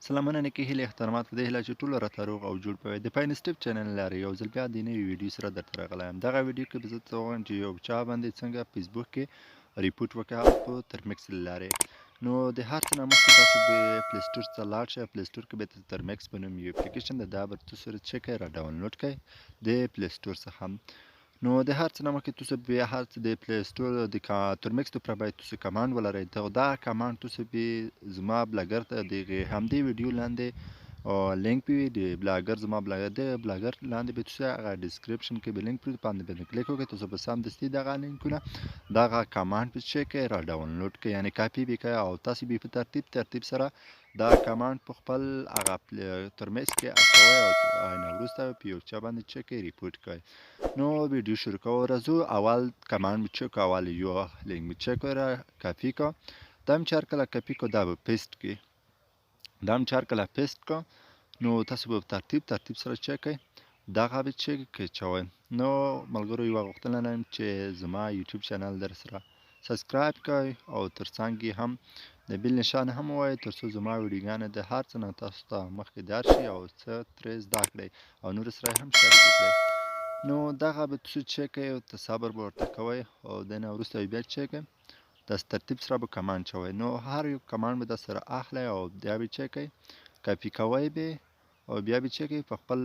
سلامونه نیکې هیلې احترامات په دې هیله چې ټول راته روغ او جوړ په وي د پاین سټیپ چینل لارې یو ځل بیا د نوي ویډیو سره درته راغلی یم. دغه ویډیو کې به زه څه ووایم چې یو چا باندې څنګه فسبوک کې ریفورټ وکړه هغه په ترمیکس له لارې. نو د هر څه نه مخکې تاسو به پلی سټور ته لاړ شئ. پلی سټور کې به ترمیکس په نوم یو اپلیکیشن ده، دا به تاسو چې کړئ را ډاونلوډ کړئ د پلی سټور څخه. نو د هر څه نه مخکې تاسو به هر څه د پلی سټور د ترمیکس لپاره باید تاسو کمانډ ولرئ. دا کمانډ تاسو به زما بلاګر ته د همدې ویډیو لاندې لینک به وي د بلاګر، زما بلاګر د بلاګر لاندې به تاسو هغه ډسکرپشن کې به لینک پرې باندې به کلیک وکړئ. تاسو به سمدستي دغه لینکونه دغه کمانډ به چې کړئ را ډاونلوډ کړئ، یعنې کاپي به کړئ او تاسو به په ترتیب سره دا کمانډ په خپل هغه ترمیکس کې اچوئ او وروسته په یو چا باندې چې کړئ ریپورټ کړئ. نو ویډیو شروع کوو. راځو اول کمانډ مې چک اول یو لینک مې چک را کاپي کو، دا مې چې هر کله کاپي کو دا به پیسټ کړي، دا مې چې هر کله پیسټ کو نو تاسو به ترتیب سره چک کړئ دغه به چک چوئ. نو ملګرو یوه غوښتنه لرم چې زما یوټیوب چینل درسره سبسکرایب کړئ او ترڅنګ یې هم د بیل نشان هم ووایئ ترڅو زما ویډیوګانې د هر څه نه تاسو ته مخکې درشي او څه ترې زده کړئ او نورو سره هم شریک کړئ. نو دغه به تاسو چک کړئ او صبر به ورته کوئ او د نه وروسته بیا چک کړئ داسې ترتیب سره به کمانډ چوئ. نو هر یو کمانډ به درسره اخلئ او بیا به چک کړئ کاپي کوئ به او بیا به چک کړئ په خپل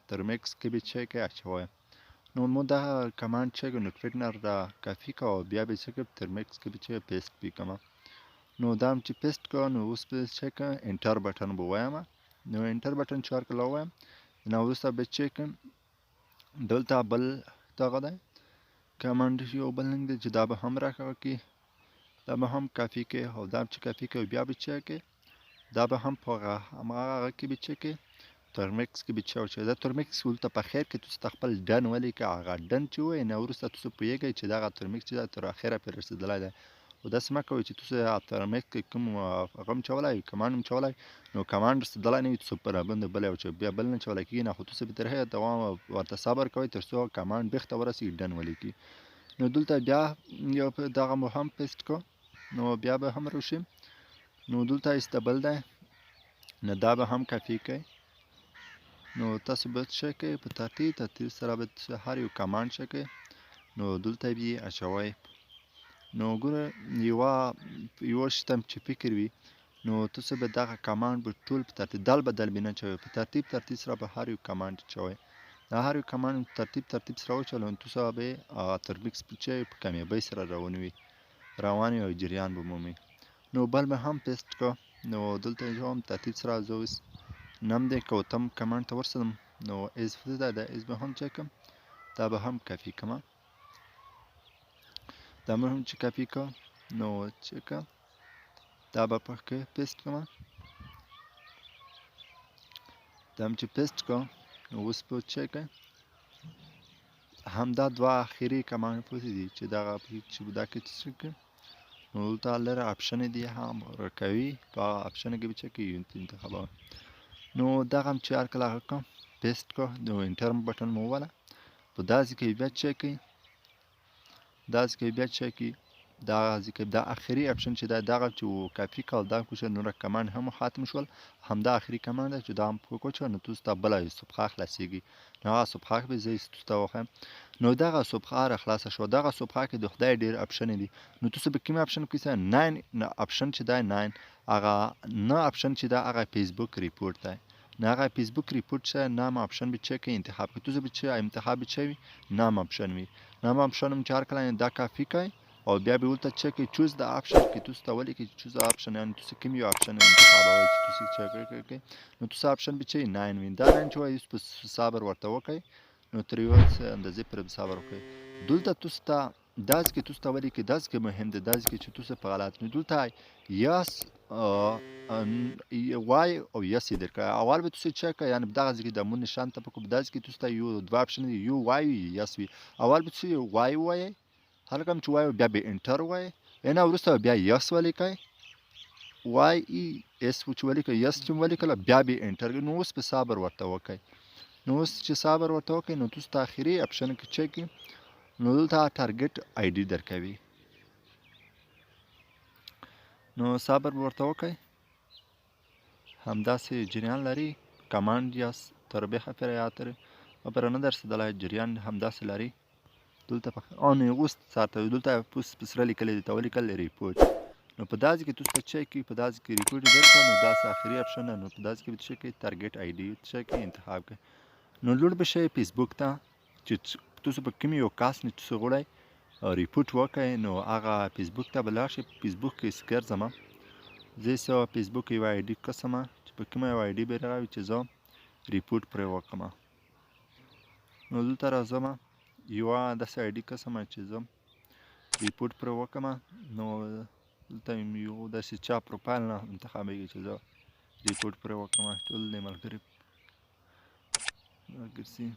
ترمیکس کې به چک کړئ اچوئ. نو مو دغه کمانډ چک نو فټنر را کافي کو او بیا به چک ترمیکس کې به چک پیسټ پی کوم. نو دا چې پیسټ کو نو اوس به چک انټر بټن به وایم. نو انټر بټن چې هر کله ووایم نو وروسته به چک دلته بل دغه دی کمانډ یو بل لینک دی چې دا به هم راکړي، دا به هم کافي کې او دا چې کافي کوي بیا به چک کې دا به هم په هغه کې به چک ترمیکس کې به چې دا ترمیکس ولته په خیر کې تاسو خپل ډن ولیکئ. هغه ډن چې وایي نو وروسته تاسو پوهیږئ چې دغه ترمیکس چې دا تر اخره پورې رسېدلی دی. او داسې مه کوئ چې تاسو ترمیکس کې کوم هغه هم چولی کمانډ هم چولی نو کمانډ رسېدلی نه وي تاسو په راباندې بل یو بیا بل نه چولی کېږي نه، خو تاسو به تر هغې دوام ورته صبر کوئ تر څو کمانډ بیخته ورسېږي ډن ولیکي. نو دلته بیا یو دغه مو هم پیسټ کو نو بیا به هم روشي. نو دلته ایسته بل دی نو دا به هم کافي کوئ. نو تاسو به څه کوئ په ترتیب سره به هر یو کمانډ څه کوئ نو دلته به یې اچوئ. نو ګوره یوه شتم چې فکر وي نو تاسو به دغه کمانډ به ټول په ترتیب دل بدل به نه چوئ، په ترتیب سره به هر یو کمانډ چوئ. دا هر یو کمانډ ترتیب سره وچلئ نو تاسو به ترمیکس چې په کامیابۍ سره روان وي او جریان به مومي. نو بل به هم پیسټ کو نو دلته هم ترتیب سره زه اوس نم دی که اتم کمانډ ته ورسېدم نو ایز دا ایز به هم چک کړم دا به هم کافي کړم، دا به هم چې کافي کړم نو چک دا به پکې پیسټ کړم. دا هم چې پیسټ کړم نو اوس به چک همدا دوه اخري کمانډ پاتې دي چې دغه چې دا کې څه کړم نو دلته لره اپشن دی هم راکوي په اپشن کې به چک انتخابوم. نو دغه هم چې هر کله هغه کوم پیسټ کو نو انټر بټن مو وواله په داسې کې بیا چک کړئ، داسې کې بیا چک کړئ دا اخري اپشن چې دا دغه چې کافي کول دا کوشش نور کمانډ هم ختم شول همدا اخري کمانډ چې دا هم کوچ نو تاسو ته بل صفحه خلاصيږي. نو هغه صفحه به زه تاسو ته وښیم. نو دغه صفحه را خلاصه شو. دغه صفحه کې د خدای ډیر اپشن دي نو تاسو به کوم اپشن کې 9 اپشن چې دا 9 هغه نه اپشن چې دا هغه فسبوک ریپورټ دی نه هغه فسبوک ریپورټ چې نام اپشن به چک انتخاب کړئ. تاسو به چې انتخاب چوي نام اپشن وي، نام اپشن هم چې هر کله دا کافي کوي او بیا به ولته چک چوز د اپشن کې تاسو ته ولیکي چوز اپشن یعنی تاسو کوم یو اپشن انتخابوي چې تاسو چک کړئ نو تاسو اپشن به چې 9 وي. دا 9 چې وایي په صبر ورته وکړئ نو تر یو اندازې پرې صبر وکړئ. دلته تاسو ته داسې کې تاسو ته ولیکي داسې کې مهم دی داسې کې چې تاسو په غلط نه دلته یاس وای او یس درکړه. اول به تاسو چک یعنی دغه ځکه د مون نشان ته په داسې کې تاسو ته یو دوه اپشن دی یو وای یس وي. اول به تاسو وای هر کوم چې وای بیا به انټر وای نه وروسته بیا یس ولیکئ وای ای اس چې ولیکئ یس چې ولیکل بیا به انټر. نو اوس په صبر ورته وکئ. نو اوس چې صبر ورته وکئ نو تاسو ته اخري اپشن کې چک نو دلته ټارګټ ایډي درکوي. نو صبر ورته وکئ همداسې جریان لري کمانډ یا تربیه فرایاتر و برانه درصدلای جریان همداسې لري دلته آن اوس ساعته دلته پسره لیکلی دی ته ولیکل ریپورټ نو په داسې کې تاسو ته چک کی په داسې کې ریپورټ درکړه نو داسې آخري اپشن نو په داسې کې به چک کی ټارګټ آی ډي چک کی انتخاب کړئ نو لوړ به شئ فیسبوک ته چې تاسو په کوم یو کاس نه تاسو غواړئ ریپورټ وکړئ نو هغه فیسبوک ته به لاړ شئ فیسبوک کې ګرځمه زه یې فیسبوک یوه آی ډي قسمه چې په کومه یوه آی ډي به راوي چې زه ریپورټ پرې وکړم نو دلته راځم یوه داسې آی ډي قسمه چې زه ریپورټ پرې وکړم نو دلته یو داسې چا پروفایل نه انتخابېږي چې زه ریپورټ پرې وکړم ټول د ملګري ګرځي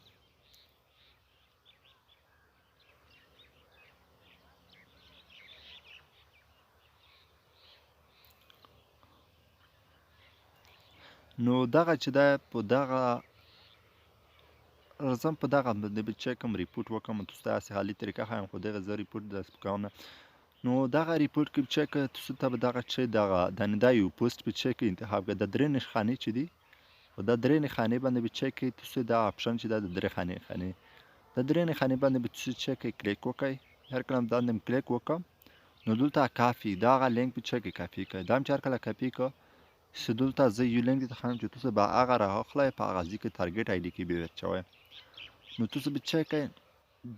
نو دغه چې ده په دغه راځم په دغه باندې به چکم ریپورټ وکړم تاسو ته هسې حالي طریقه ښایم خو دغه زه ریپورټ داسې کوم نه نو دغه ریپورټ کې چک تاسو ته به دغه چې دغه دا یو پوسټ په چک انتخاب کړئ د درې نښانې چې دي په دا درې نښانې باندې به چک تاسو دا اپشن چې دا د درې خانې د درې نښانې باندې به تاسو چک کلیک وکړئ هر کله باندې کلیک وکړم نو دلته کافي دا هغه لینک په چک کافي کړئ دا هم چې هر کله کافي کړ چې دلته زه یو لینک درته ښایم چې تاسو به هغه راواخلئ په هغه ځای کې ټارګټ آی ډي کې به واچوئ نو تاسو به چک کړئ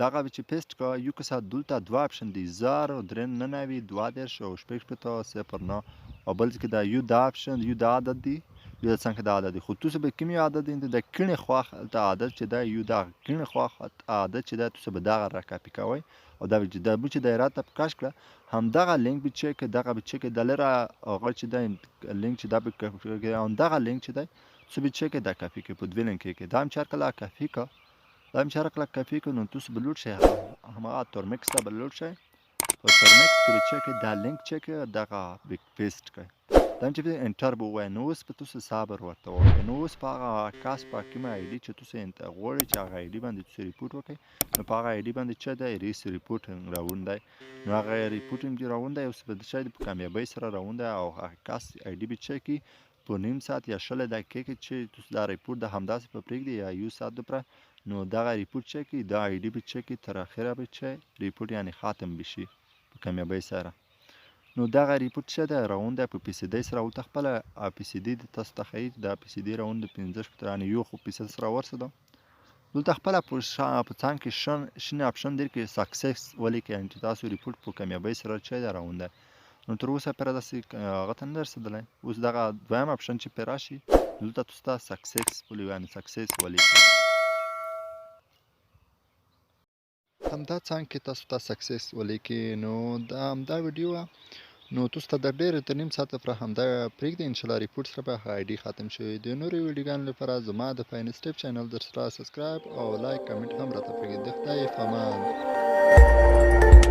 دغه به چې پیسټ کړه یو کسه دلته دوه اپشن دي 0 3 29 22 او شپږ شپېته 0 او بل کې دا یو دا اپشن یو دا عدد دی یو څنګه دا عدد دی خو تاسو به کوم یو عدد دی د کڼې خوا د عدد چې دا یو دا کڼې خوا عدد چې دا تاسو به دغه را کاپي کوئ او دا چې دا چې دایره ته کاش کړه همدغه لینک به چک دغه به چک د لره هغه چې دا لینک چې دا به دغه لینک چې دی تاسو به چک دا کاپي کوئ په دوه لینک کې دا هم چې هر کله کافي کړه دا هم چې هر کله کافي کړه نو تاسو به لوډ شئ هماغه ترمیکس ته به لوډ شئ په ترمیکس کې به چک دا لینک چک دغه به پیسټ کړئ دا هم چې انټر به ووایئ نو اوس به تاسو صبر ورته وکړئ نو اوس په هغه کاس په کومه آی ډي چې تاسو غواړئ چې هغه آی ډي باندې تاسو ریپورټ وکړئ نو په هغه آی ډي باندې چې دی ریپورټ راوند دی نو هغه ریپورټ چې راوند دی اوس به د شاید په کامیابۍ سره راوند دی او هغه کاس آی ډي به چکي په نیم ساعت یا 20 دقیقې کې چې تاسو دا ریپورټ د همداسې په پرېږدي یا یو ساعت لپاره نو دغه ریپورټ چکي دا آی ډي به چکي تر اخره به چې ریپورټ یعنی ختم بشي په کامیابۍ سره نو دغه ریپورټ چې ده راوند دی په پی سي ډي سره ولته خپله پی سي ډي تاسو ته ښیي دا پی سي ډي راوند د 15 یعنې یو خو پیسه سره ورسېده دلته خپله په څنګ کې شین اپشن دی کې سکسس ولیکئ یعنې چې تاسو ریپورټ په کامیابۍ سره چې دی راوند دی نو تر اوسه پرې داسې هغه ته نه رسېدلی اوس دغه دویم اپشن چې پرې راشي دلته تاسو ته سکسسفول یعنې سکسس ولیکئ همدا څنګه کې تاسو ته سکسس ولیکئ نو دا همدا ویډیو نو تاسو ته د ډېر تر نیم ساعت لپاره همدا پرېږدئ انشاءالله ریپورټ سره به آی ډي ختم شوی د نورو ویډیوګانو لپاره زما د فاینسټیپ چینل درسره سبسکرایب او لایک کمنټ هم راته پرېږدئ د خدای په امان